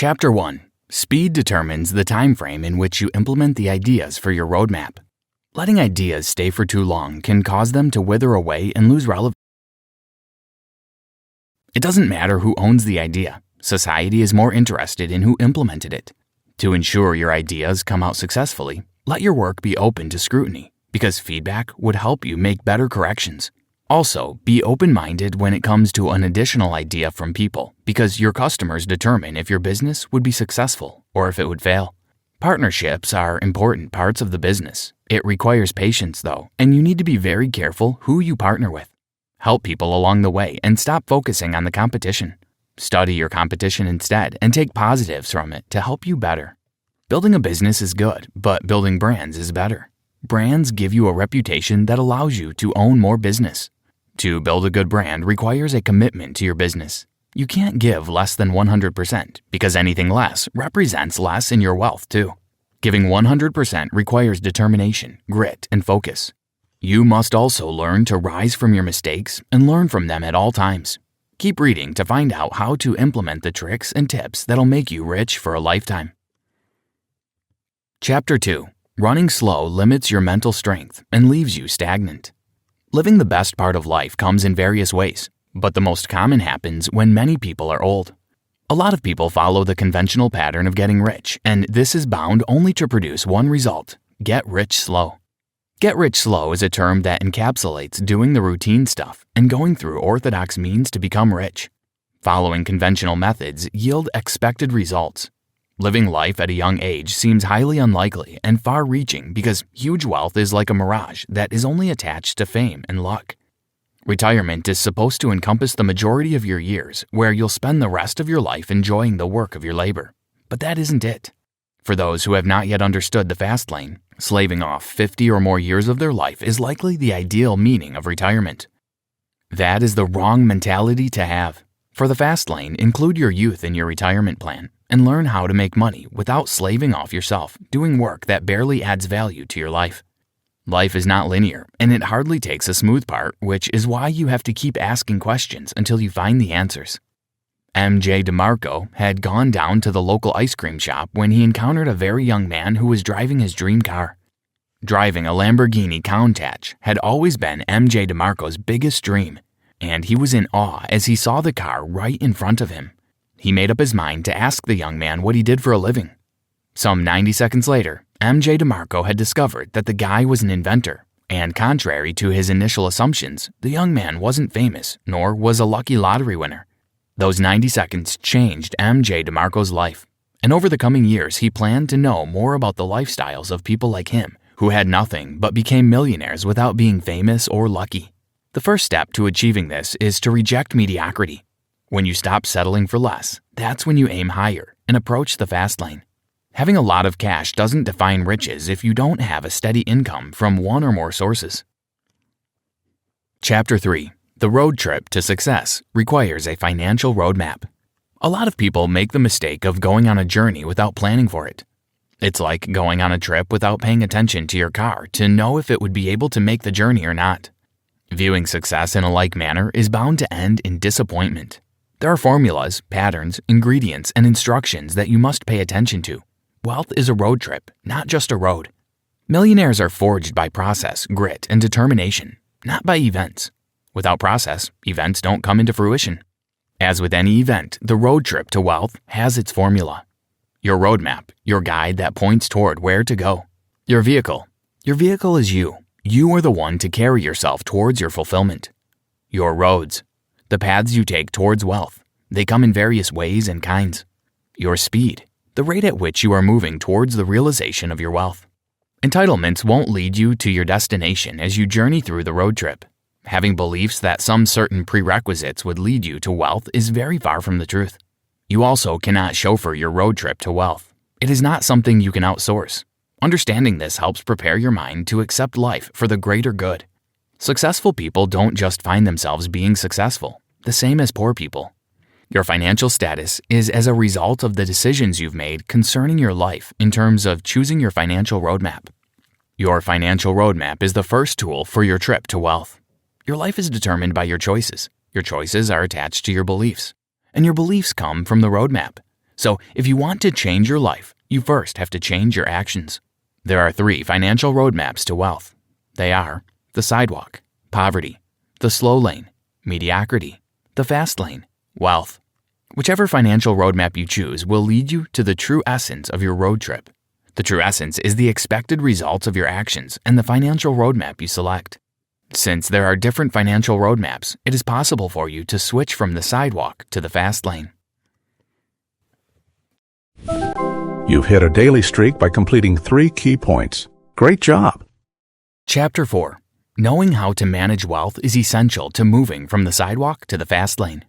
Chapter 1. Speed determines the time frame in which you implement the ideas for your roadmap. Letting ideas stay for too long can cause them to wither away and lose relevance. It doesn't matter who owns the idea. Society is more interested in who implemented it. To ensure your ideas come out successfully, let your work be open to scrutiny, because feedback would help you make better corrections. Also, be open-minded when it comes to an additional idea from people, because your customers determine if your business would be successful or if it would fail. Partnerships are important parts of the business. It requires patience, though, and you need to be very careful who you partner with. Help people along the way and stop focusing on the competition. Study your competition instead and take positives from it to help you better. Building a business is good, but building brands is better. Brands give you a reputation that allows you to own more business. To build a good brand requires a commitment to your business. You can't give less than 100% because anything less represents less in your wealth too. Giving 100% requires determination, grit, and focus. You must also learn to rise from your mistakes and learn from them at all times. Keep reading to find out how to implement the tricks and tips that'll make you rich for a lifetime. Chapter 2. Running slow limits your mental strength and leaves you stagnant. Living the best part of life comes in various ways, but the most common happens when many people are old. A lot of people follow the conventional pattern of getting rich, and this is bound only to produce one result: get rich slow. Get rich slow is a term that encapsulates doing the routine stuff and going through orthodox means to become rich. Following conventional methods yield expected results. Living life at a young age seems highly unlikely and far-reaching because huge wealth is like a mirage that is only attached to fame and luck. Retirement is supposed to encompass the majority of your years, where you'll spend the rest of your life enjoying the work of your labor. But that isn't it. For those who have not yet understood the fast lane, slaving off 50 or more years of their life is likely the ideal meaning of retirement. That is the wrong mentality to have. For the fast lane, include your youth in your retirement plan and learn how to make money without slaving off yourself, doing work that barely adds value to your life. Life is not linear, and it hardly takes a smooth part, which is why you have to keep asking questions until you find the answers. M.J. DeMarco had gone down to the local ice cream shop when he encountered a very young man who was driving his dream car. Driving a Lamborghini Countach had always been M.J. DeMarco's biggest dream, and he was in awe as he saw the car right in front of him. He made up his mind to ask the young man what he did for a living. Some 90 seconds later, M.J. DeMarco had discovered that the guy was an inventor, and contrary to his initial assumptions, the young man wasn't famous, nor was a lucky lottery winner. Those 90 seconds changed M.J. DeMarco's life, and over the coming years he planned to know more about the lifestyles of people like him, who had nothing but became millionaires without being famous or lucky. The first step to achieving this is to reject mediocrity. When you stop settling for less, that's when you aim higher and approach the fast lane. Having a lot of cash doesn't define riches if you don't have a steady income from one or more sources. Chapter 3. The road trip to success requires a financial roadmap. A lot of people make the mistake of going on a journey without planning for it. It's like going on a trip without paying attention to your car to know if it would be able to make the journey or not. Viewing success in a like manner is bound to end in disappointment. There are formulas, patterns, ingredients, and instructions that you must pay attention to. Wealth is a road trip, not just a road. Millionaires are forged by process, grit, and determination, not by events. Without process, events don't come into fruition. As with any event, the road trip to wealth has its formula. Your roadmap, your guide that points toward where to go. Your vehicle is you. You are the one to carry yourself towards your fulfillment. Your roads, the paths you take towards wealth. They come in various ways and kinds. Your speed, the rate at which you are moving towards the realization of your wealth. Entitlements won't lead you to your destination as you journey through the road trip. Having beliefs that some certain prerequisites would lead you to wealth is very far from the truth. You also cannot chauffeur your road trip to wealth. It is not something you can outsource. Understanding this helps prepare your mind to accept life for the greater good. Successful people don't just find themselves being successful, the same as poor people. Your financial status is as a result of the decisions you've made concerning your life in terms of choosing your financial roadmap. Your financial roadmap is the first tool for your trip to wealth. Your life is determined by your choices. Your choices are attached to your beliefs, and your beliefs come from the roadmap. So if you want to change your life, you first have to change your actions. There are 3 financial roadmaps to wealth. They are the sidewalk, poverty, the slow lane, mediocrity, the fast lane, wealth. Whichever financial roadmap you choose will lead you to the true essence of your road trip. The true essence is the expected results of your actions and the financial roadmap you select. Since there are different financial roadmaps, it is possible for you to switch from the sidewalk to the fast lane. You've hit a daily streak by completing 3 key points. Great job! Chapter 4. Knowing how to manage wealth is essential to moving from the sidewalk to the fast lane.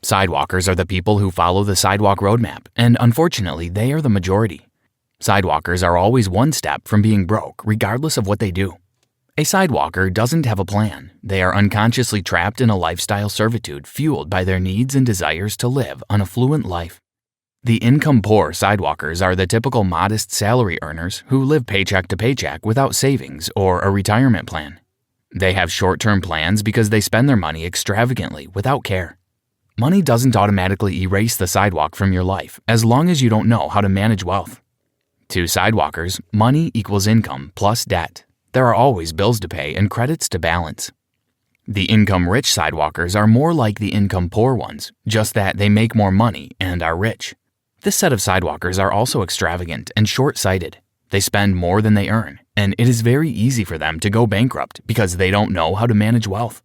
Sidewalkers are the people who follow the sidewalk roadmap, and unfortunately, they are the majority. Sidewalkers are always one step from being broke, regardless of what they do. A sidewalker doesn't have a plan. They are unconsciously trapped in a lifestyle servitude fueled by their needs and desires to live an affluent life. The income-poor sidewalkers are the typical modest salary earners who live paycheck to paycheck without savings or a retirement plan. They have short-term plans because they spend their money extravagantly without care. Money doesn't automatically erase the sidewalk from your life as long as you don't know how to manage wealth. To sidewalkers, money equals income plus debt. There are always bills to pay and credits to balance. The income-rich sidewalkers are more like the income-poor ones, just that they make more money and are rich. This set of sidewalkers are also extravagant and short-sighted. They spend more than they earn, and it is very easy for them to go bankrupt because they don't know how to manage wealth.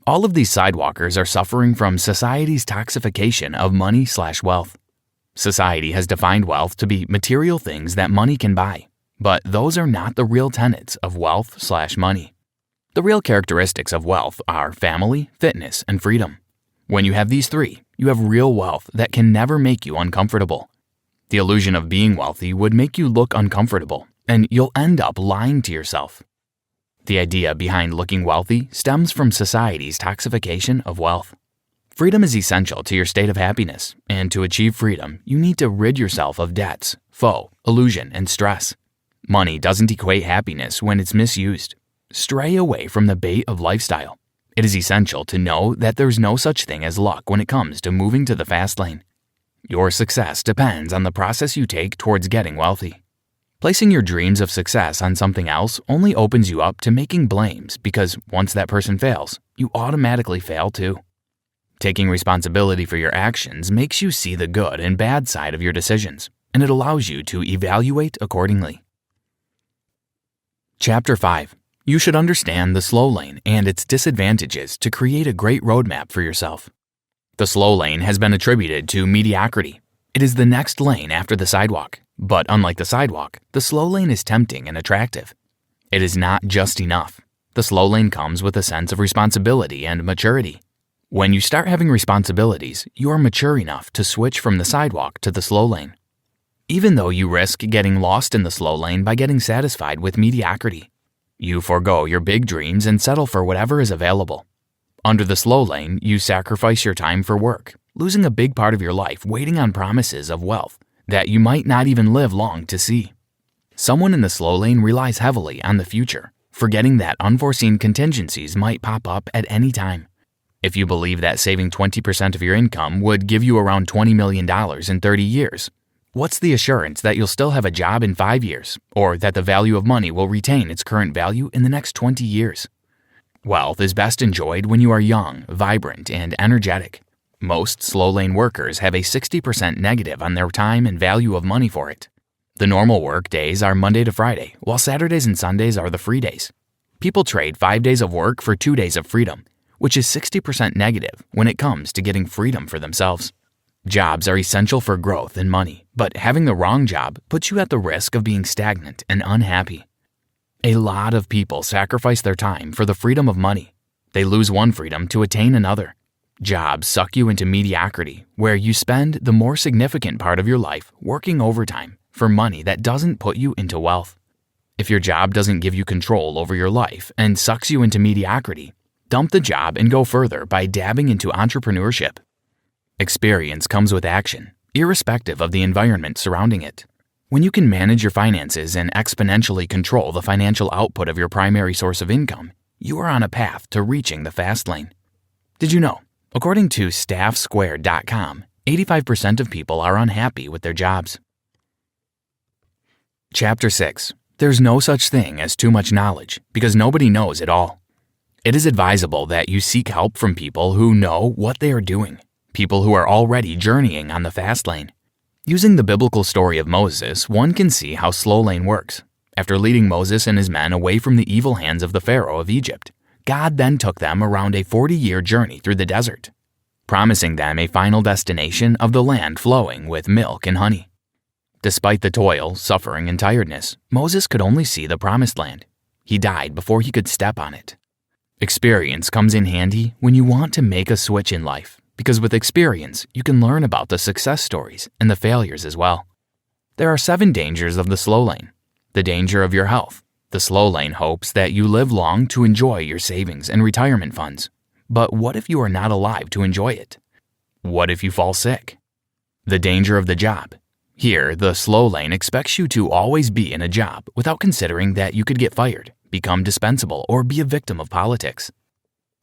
All of these sidewalkers are suffering from society's toxification of money/wealth. Society has defined wealth to be material things that money can buy, but those are not the real tenets of wealth/money. The real characteristics of wealth are family, fitness, and freedom. When you have these 3, you have real wealth that can never make you uncomfortable. The illusion of being wealthy would make you look uncomfortable, and you'll end up lying to yourself. The idea behind looking wealthy stems from society's toxification of wealth. Freedom is essential to your state of happiness, and to achieve freedom, you need to rid yourself of debts, foe, illusion, and stress. Money doesn't equate happiness when it's misused. Stray away from the bait of lifestyle. It is essential to know that there's no such thing as luck when it comes to moving to the fast lane. Your success depends on the process you take towards getting wealthy. Placing your dreams of success on something else only opens you up to making blames because once that person fails, you automatically fail too. Taking responsibility for your actions makes you see the good and bad side of your decisions, and it allows you to evaluate accordingly. Chapter 5. You should understand the slow lane and its disadvantages to create a great roadmap for yourself. The slow lane has been attributed to mediocrity. It is the next lane after the sidewalk, but unlike the sidewalk, the slow lane is tempting and attractive. It is not just enough. The slow lane comes with a sense of responsibility and maturity. When you start having responsibilities, you are mature enough to switch from the sidewalk to the slow lane. Even though you risk getting lost in the slow lane by getting satisfied with mediocrity, you forego your big dreams and settle for whatever is available. Under the slow lane, you sacrifice your time for work, losing a big part of your life waiting on promises of wealth that you might not even live long to see. Someone in the slow lane relies heavily on the future, forgetting that unforeseen contingencies might pop up at any time. If you believe that saving 20% of your income would give you around $20 million in 30 years, what's the assurance that you'll still have a job in 5 years, or that the value of money will retain its current value in the next 20 years? Wealth is best enjoyed when you are young, vibrant, and energetic. Most slow lane workers have a 60% negative on their time and value of money for it. The normal work days are Monday to Friday, while Saturdays and Sundays are the free days. People trade 5 days of work for 2 days of freedom, which is 60% negative when it comes to getting freedom for themselves. Jobs are essential for growth and money, but having the wrong job puts you at the risk of being stagnant and unhappy. A lot of people sacrifice their time for the freedom of money. They lose one freedom to attain another. Jobs suck you into mediocrity, where you spend the more significant part of your life working overtime for money that doesn't put you into wealth. If your job doesn't give you control over your life and sucks you into mediocrity, dump the job and go further by dabbing into entrepreneurship. Experience comes with action, irrespective of the environment surrounding it. When you can manage your finances and exponentially control the financial output of your primary source of income, you are on a path to reaching the fast lane. Did you know? According to staffsquared.com, 85% of people are unhappy with their jobs. Chapter 6. There's no such thing as too much knowledge because nobody knows it all. It is advisable that you seek help from people who know what they are doing, people who are already journeying on the fast lane. Using the biblical story of Moses, one can see how Slowlane works. After leading Moses and his men away from the evil hands of the Pharaoh of Egypt, God then took them around a 40-year journey through the desert, promising them a final destination of the land flowing with milk and honey. Despite the toil, suffering, and tiredness, Moses could only see the promised land. He died before he could step on it. Experience comes in handy when you want to make a switch in life, because with experience, you can learn about the success stories and the failures as well. There are 7 dangers of the slow lane. The danger of your health. The slow lane hopes that you live long to enjoy your savings and retirement funds. But what if you are not alive to enjoy it? What if you fall sick? The danger of the job. Here, the slow lane expects you to always be in a job without considering that you could get fired, become dispensable, or be a victim of politics.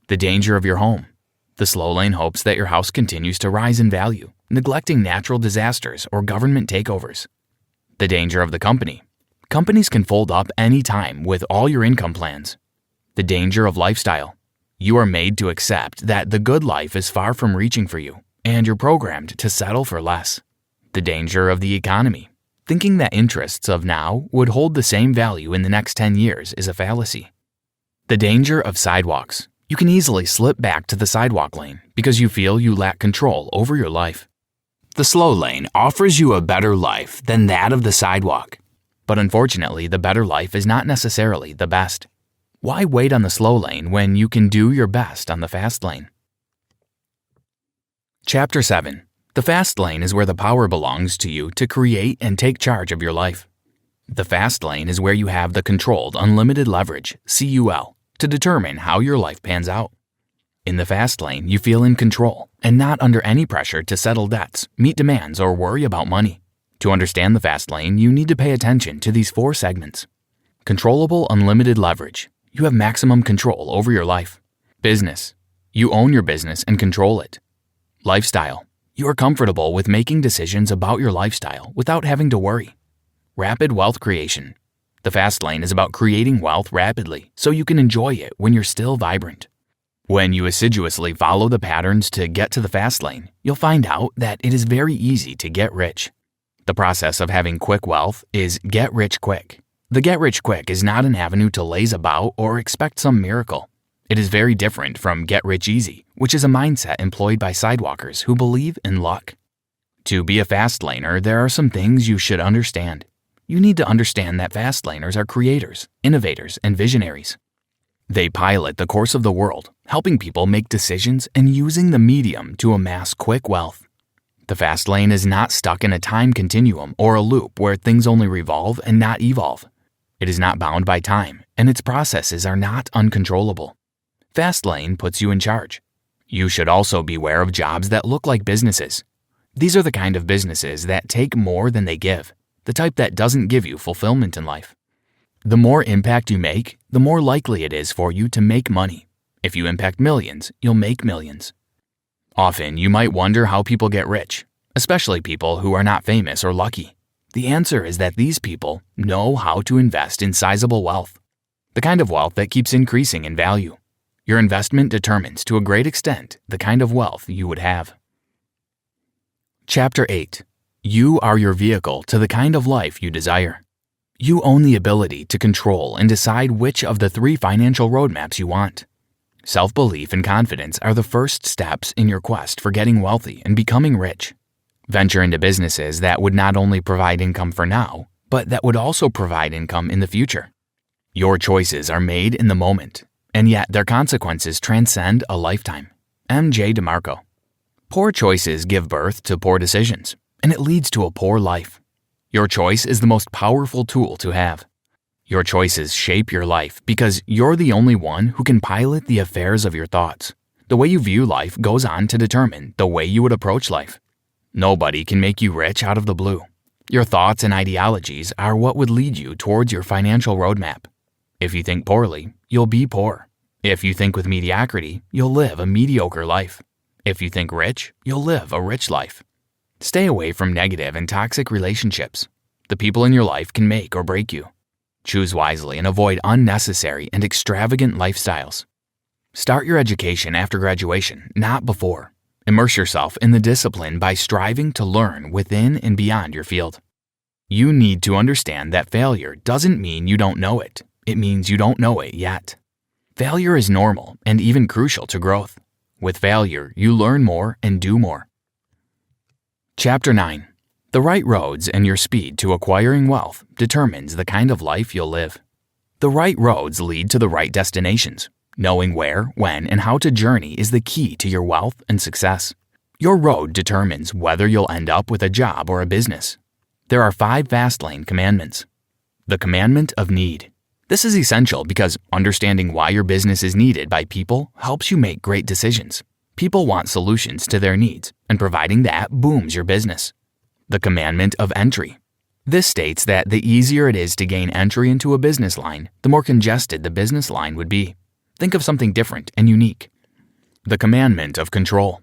The danger of your home. The slow lane hopes that your house continues to rise in value, neglecting natural disasters or government takeovers. The danger of the company. Companies can fold up any time with all your income plans. The danger of lifestyle. You are made to accept that the good life is far from reaching for you, and you're programmed to settle for less. The danger of the economy. Thinking that interests of now would hold the same value in the next 10 years is a fallacy. The danger of sidewalks. You can easily slip back to the sidewalk lane because you feel you lack control over your life. The slow lane offers you a better life than that of the sidewalk. But unfortunately, the better life is not necessarily the best. Why wait on the slow lane when you can do your best on the fast lane? Chapter 7. The fast lane is where the power belongs to you to create and take charge of your life. The fast lane is where you have the controlled unlimited leverage, CUL, to determine how your life pans out. In the fast lane, you feel in control and not under any pressure to settle debts, meet demands, or worry about money. To understand the fast lane, you need to pay attention to these 4 segments. Controllable unlimited leverage. You have maximum control over your life. Business. You own your business and control it. Lifestyle. You are comfortable with making decisions about your lifestyle without having to worry. Rapid wealth creation. The fast lane is about creating wealth rapidly so you can enjoy it when you're still vibrant. When you assiduously follow the patterns to get to the fast lane, you'll find out that it is very easy to get rich. The process of having quick wealth is get rich quick. The get rich quick is not an avenue to laze about or expect some miracle. It is very different from get rich easy, which is a mindset employed by sidewalkers who believe in luck. To be a fast laner, there are some things you should understand. You need to understand that fast laners are creators, innovators, and visionaries. They pilot the course of the world, helping people make decisions and using the medium to amass quick wealth. The fast lane is not stuck in a time continuum or a loop where things only revolve and not evolve. It is not bound by time, and its processes are not uncontrollable. Fast lane puts you in charge. You should also beware of jobs that look like businesses. These are the kind of businesses that take more than they give, the type that doesn't give you fulfillment in life. The more impact you make, the more likely it is for you to make money. If you impact millions, you'll make millions. Often, you might wonder how people get rich, especially people who are not famous or lucky. The answer is that these people know how to invest in sizable wealth, the kind of wealth that keeps increasing in value. Your investment determines to a great extent the kind of wealth you would have. Chapter 8. You are your vehicle to the kind of life you desire. You own the ability to control and decide which of the 3 financial roadmaps you want. Self-belief and confidence are the first steps in your quest for getting wealthy and becoming rich. Venture into businesses that would not only provide income for now, but that would also provide income in the future. Your choices are made in the moment, and yet their consequences transcend a lifetime. M.J. DeMarco. Poor choices give birth to poor decisions, and it leads to a poor life. Your choice is the most powerful tool to have. Your choices shape your life because you're the only one who can pilot the affairs of your thoughts. The way you view life goes on to determine the way you would approach life. Nobody can make you rich out of the blue. Your thoughts and ideologies are what would lead you towards your financial roadmap. If you think poorly, you'll be poor. If you think with mediocrity, you'll live a mediocre life. If you think rich, you'll live a rich life. Stay away from negative and toxic relationships. The people in your life can make or break you. Choose wisely and avoid unnecessary and extravagant lifestyles. Start your education after graduation, not before. Immerse yourself in the discipline by striving to learn within and beyond your field. You need to understand that failure doesn't mean you don't know it. It means you don't know it yet. Failure is normal and even crucial to growth. With failure, you learn more and do more. Chapter 9. The right roads and your speed to acquiring wealth determines the kind of life you'll live. The right roads lead to the right destinations. Knowing where, when, and how to journey is the key to your wealth and success. Your road determines whether you'll end up with a job or a business. There are 5 Fastlane commandments. The commandment of need. This is essential because understanding why your business is needed by people helps you make great decisions. People want solutions to their needs, and providing that booms your business. The commandment of entry. This states that the easier it is to gain entry into a business line, the more congested the business line would be. Think of something different and unique. The commandment of control.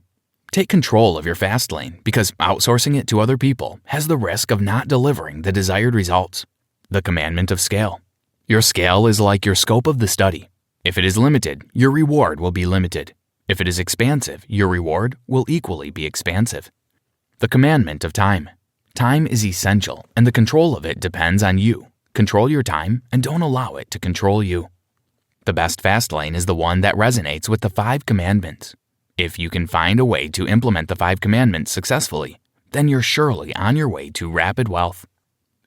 Take control of your fast lane because outsourcing it to other people has the risk of not delivering the desired results. The commandment of scale. Your scale is like your scope of the study. If it is limited, your reward will be limited. If it is expansive, your reward will equally be expansive. The commandment of time. Time is essential, and the control of it depends on you. Control your time and don't allow it to control you. The best fast lane is the one that resonates with the 5 commandments. If you can find a way to implement the 5 commandments successfully, then you're surely on your way to rapid wealth.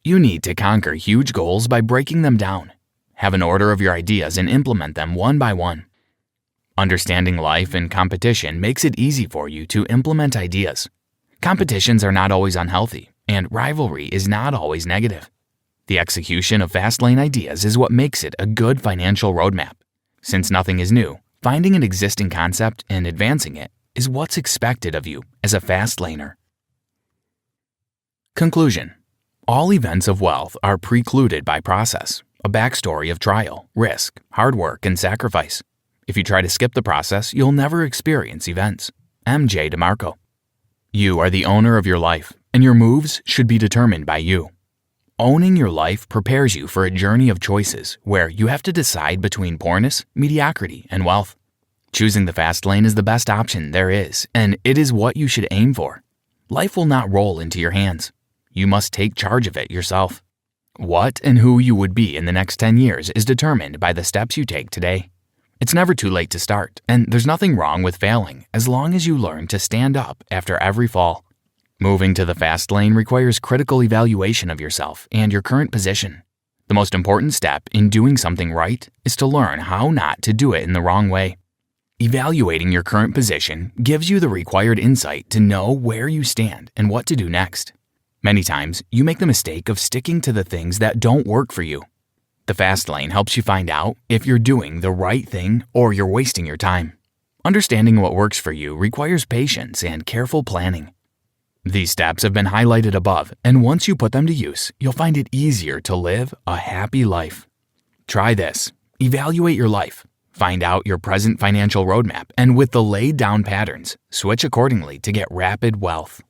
You need to conquer huge goals by breaking them down. Have an order of your ideas and implement them one by one. Understanding life and competition makes it easy for you to implement ideas. Competitions are not always unhealthy, and rivalry is not always negative. The execution of Fastlane ideas is what makes it a good financial roadmap. Since nothing is new, finding an existing concept and advancing it is what's expected of you as a Fastlaner. Conclusion. All events of wealth are precluded by process, a backstory of trial, risk, hard work, and sacrifice. If you try to skip the process, you'll never experience events. M.J. DeMarco. You are the owner of your life, and your moves should be determined by you. Owning your life prepares you for a journey of choices where you have to decide between poorness, mediocrity, and wealth. Choosing the fast lane is the best option there is, and it is what you should aim for. Life will not roll into your hands. You must take charge of it yourself. What and who you would be in the next 10 years is determined by the steps you take today. It's never too late to start, and there's nothing wrong with failing as long as you learn to stand up after every fall. Moving to the fast lane requires critical evaluation of yourself and your current position. The most important step in doing something right is to learn how not to do it in the wrong way. Evaluating your current position gives you the required insight to know where you stand and what to do next. Many times, you make the mistake of sticking to the things that don't work for you. The fast lane helps you find out if you're doing the right thing or you're wasting your time. Understanding what works for you requires patience and careful planning. These steps have been highlighted above, and once you put them to use, you'll find it easier to live a happy life. Try this. Evaluate your life. Find out your present financial roadmap, and with the laid down patterns, switch accordingly to get rapid wealth.